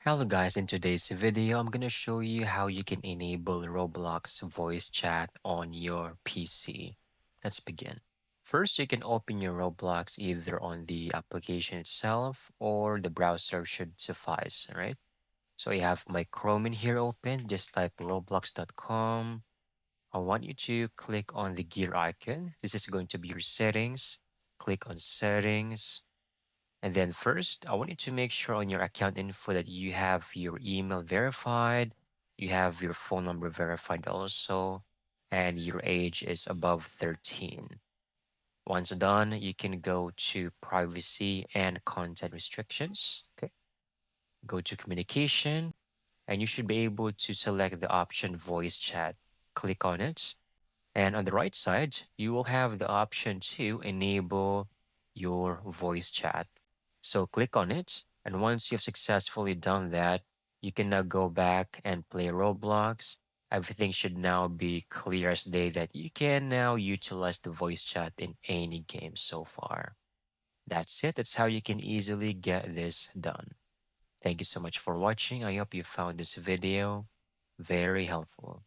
Hello guys, in today's video, I'm gonna show you how you can enable Roblox Voice Chat on your PC. Let's begin. First, you can open your Roblox either on the application itself or the browser should suffice, all right? So I have my Chrome in here open, just type roblox.com. I want you to click on the gear icon. This is going to be your settings. Click on settings. And then first, I want you to make sure on your account info that you have your email verified, you have your phone number verified also, and your age is above 13. Once done, you can go to privacy and content restrictions. Okay. Go to communication, and you should be able to select the option voice chat. Click on it. And on the right side, you will have the option to enable your voice chat. So click on it. And once you've successfully done that, you can now go back and play Roblox. Everything should now be clear as day that you can now utilize the voice chat in any game so far. That's it. That's how you can easily get this done. Thank you so much for watching. I hope you found this video very helpful.